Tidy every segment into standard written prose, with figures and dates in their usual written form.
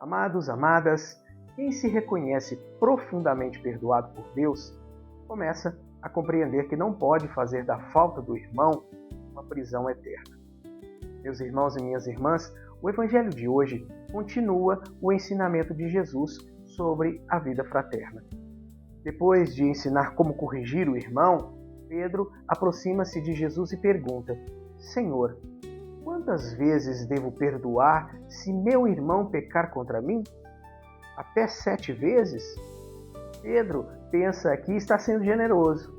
Amados, amadas, quem se reconhece profundamente perdoado por Deus, começa a compreender que não pode fazer da falta do irmão uma prisão eterna. Meus irmãos e minhas irmãs, o Evangelho de hoje continua o ensinamento de Jesus sobre a vida fraterna. Depois de ensinar como corrigir o irmão, Pedro aproxima-se de Jesus e pergunta: Senhor, quantas vezes devo perdoar se meu irmão pecar contra mim? Até 7 vezes? Pedro pensa que está sendo generoso.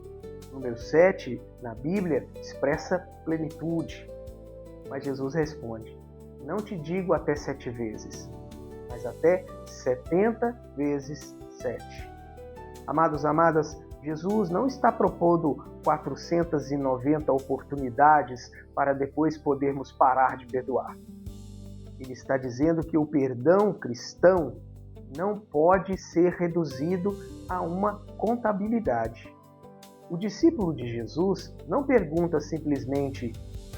O número 7, na Bíblia, expressa plenitude. Mas Jesus responde: não te digo até 7 vezes, mas até 70 vezes 7. Amados, amadas, Jesus não está propondo 490 oportunidades para depois podermos parar de perdoar. Ele está dizendo que o perdão cristão não pode ser reduzido a uma contabilidade. O discípulo de Jesus não pergunta simplesmente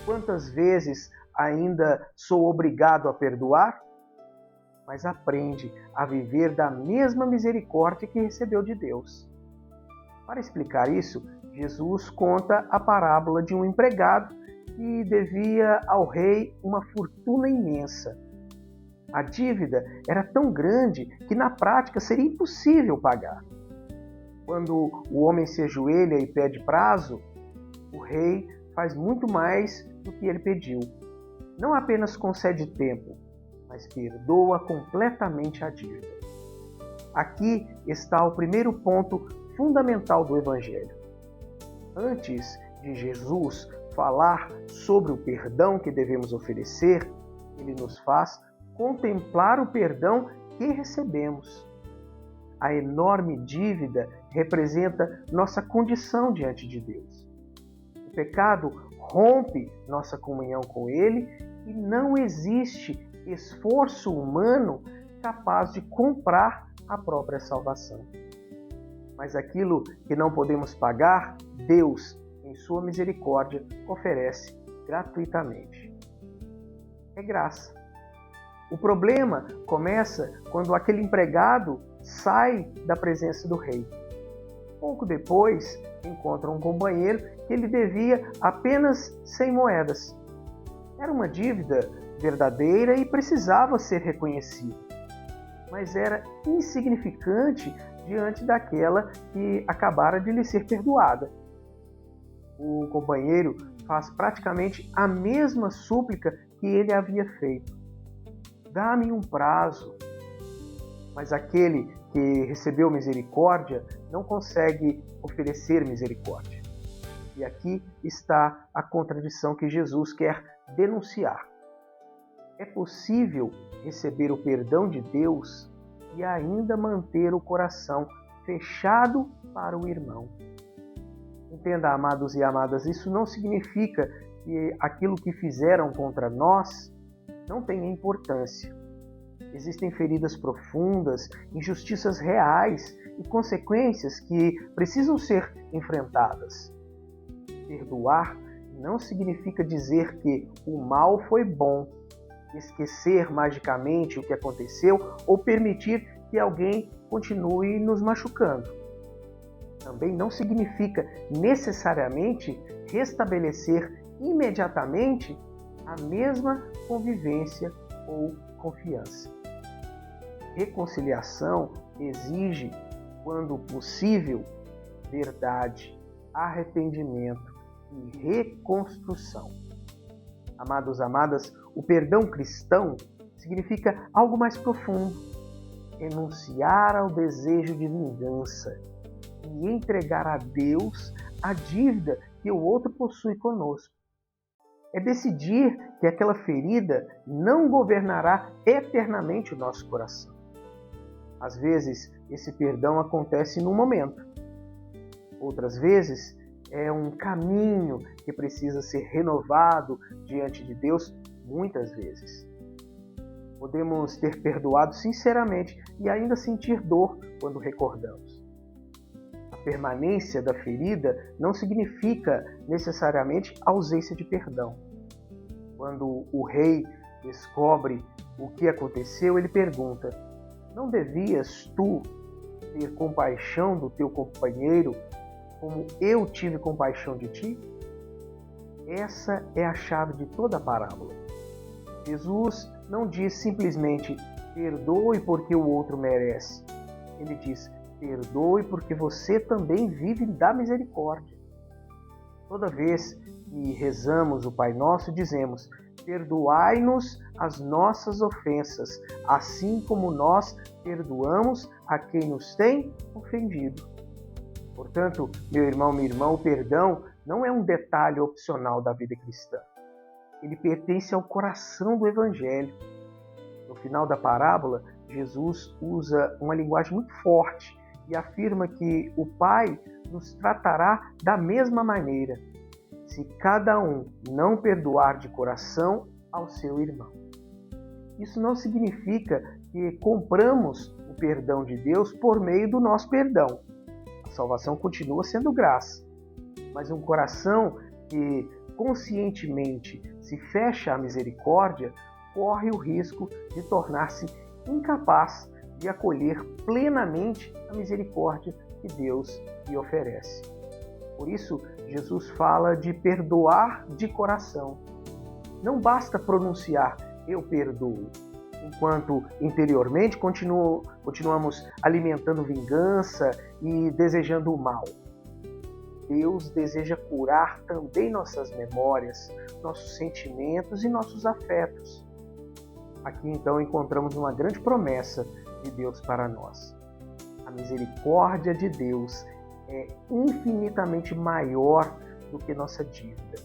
quantas vezes ainda sou obrigado a perdoar, mas aprende a viver da mesma misericórdia que recebeu de Deus. Para explicar isso, Jesus conta a parábola de um empregado que devia ao rei uma fortuna imensa. A dívida era tão grande que na prática seria impossível pagar. Quando o homem se ajoelha e pede prazo, o rei faz muito mais do que ele pediu. Não apenas concede tempo, mas perdoa completamente a dívida. Aqui está o primeiro ponto fundamental do Evangelho. Antes de Jesus falar sobre o perdão que devemos oferecer, ele nos faz contemplar o perdão que recebemos. A enorme dívida representa nossa condição diante de Deus. O pecado rompe nossa comunhão com Ele e não existe esforço humano capaz de comprar a própria salvação. Mas aquilo que não podemos pagar, Deus, em sua misericórdia, oferece gratuitamente. É graça. O problema começa quando aquele empregado sai da presença do rei. Pouco depois, encontra um companheiro que ele devia apenas 100 moedas. Era uma dívida verdadeira e precisava ser reconhecida, mas era insignificante diante daquela que acabara de lhe ser perdoada. O companheiro faz praticamente a mesma súplica que ele havia feito. Dá-me um prazo. Mas aquele que recebeu misericórdia não consegue oferecer misericórdia. E aqui está a contradição que Jesus quer denunciar. É possível receber o perdão de Deus e ainda manter o coração fechado para o irmão. Entenda, amados e amadas, isso não significa que aquilo que fizeram contra nós não tenha importância. Existem feridas profundas, injustiças reais e consequências que precisam ser enfrentadas. Perdoar não significa dizer que o mal foi bom, esquecer magicamente o que aconteceu ou permitir que alguém continue nos machucando. Também não significa necessariamente restabelecer imediatamente a mesma convivência ou confiança. Reconciliação exige, quando possível, verdade, arrependimento e reconstrução. Amados, amadas, o perdão cristão significa algo mais profundo. Renunciar ao desejo de vingança e entregar a Deus a dívida que o outro possui conosco. É decidir que aquela ferida não governará eternamente o nosso coração. Às vezes, esse perdão acontece num momento. Outras vezes, é um caminho que precisa ser renovado diante de Deus muitas vezes. Podemos ter perdoado sinceramente e ainda sentir dor quando recordamos. A permanência da ferida não significa necessariamente ausência de perdão. Quando o rei descobre o que aconteceu, ele pergunta: não devias tu ter compaixão do teu companheiro, como eu tive compaixão de ti? Essa é a chave de toda a parábola. Jesus não diz simplesmente: perdoe porque o outro merece. Ele diz: perdoe porque você também vive da misericórdia. Toda vez que rezamos o Pai Nosso, dizemos: perdoai-nos as nossas ofensas, assim como nós perdoamos a quem nos tem ofendido. Portanto, meu irmão, minha irmã, o perdão não é um detalhe opcional da vida cristã. Ele pertence ao coração do Evangelho. No final da parábola, Jesus usa uma linguagem muito forte e afirma que o Pai nos tratará da mesma maneira, se cada um não perdoar de coração ao seu irmão. Isso não significa que compramos o perdão de Deus por meio do nosso perdão. A salvação continua sendo graça, mas um coração que conscientemente se fecha à misericórdia corre o risco de tornar-se incapaz de acolher plenamente a misericórdia que Deus lhe oferece. Por isso, Jesus fala de perdoar de coração. Não basta pronunciar "eu perdoo", enquanto interiormente continuamos alimentando vingança e desejando o mal. Deus deseja curar também nossas memórias, nossos sentimentos e nossos afetos. Aqui então encontramos uma grande promessa de Deus para nós. A misericórdia de Deus é infinitamente maior do que nossa dívida.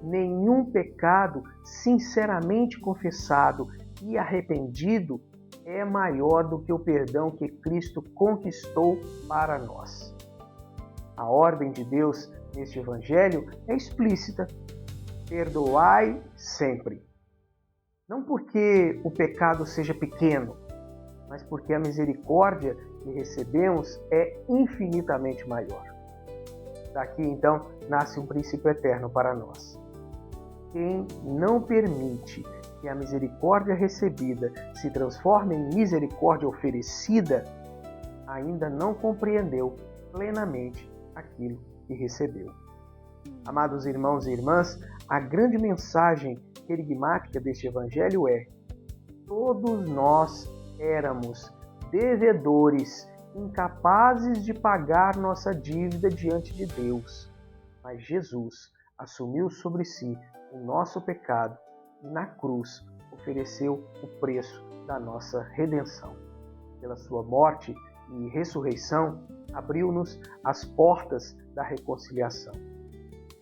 Nenhum pecado sinceramente confessado e arrependido é maior do que o perdão que Cristo conquistou para nós. A ordem de Deus neste Evangelho é explícita: perdoai sempre. Não porque o pecado seja pequeno, mas porque a misericórdia que recebemos é infinitamente maior. Daqui então nasce um princípio eterno para nós. Quem não permite que a misericórdia recebida se transforme em misericórdia oferecida, ainda não compreendeu plenamente aquilo que recebeu. Amados irmãos e irmãs, a grande mensagem querigmática deste Evangelho é: todos nós éramos devedores, incapazes de pagar nossa dívida diante de Deus. Mas Jesus assumiu sobre si o nosso pecado e na cruz ofereceu o preço da nossa redenção. Pela sua morte e ressurreição, abriu-nos as portas da reconciliação.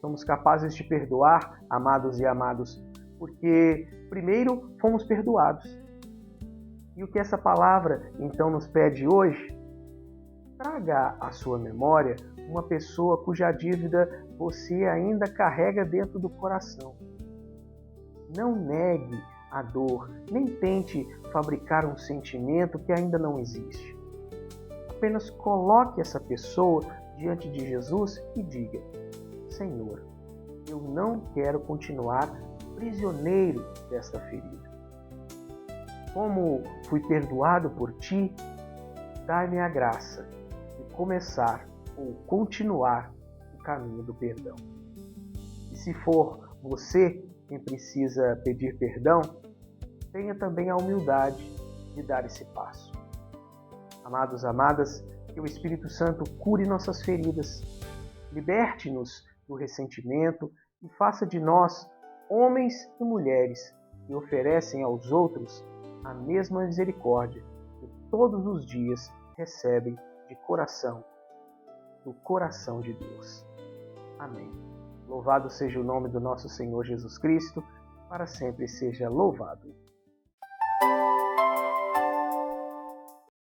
Somos capazes de perdoar, amados e amados, porque primeiro fomos perdoados. E o que essa palavra então nos pede hoje? Traga à sua memória uma pessoa cuja dívida você ainda carrega dentro do coração. Não negue a dor, nem tente fabricar um sentimento que ainda não existe. Apenas coloque essa pessoa diante de Jesus e diga: Senhor, eu não quero continuar prisioneiro desta ferida. Como fui perdoado por ti, dai-me a graça de começar ou continuar o caminho do perdão. E se for você quem precisa pedir perdão, tenha também a humildade de dar esse passo. Amados, amadas, que o Espírito Santo cure nossas feridas, liberte-nos do ressentimento e faça de nós homens e mulheres que oferecem aos outros a mesma misericórdia que todos os dias recebem de coração, do coração de Deus. Amém. Louvado seja o nome do nosso Senhor Jesus Cristo, para sempre seja louvado.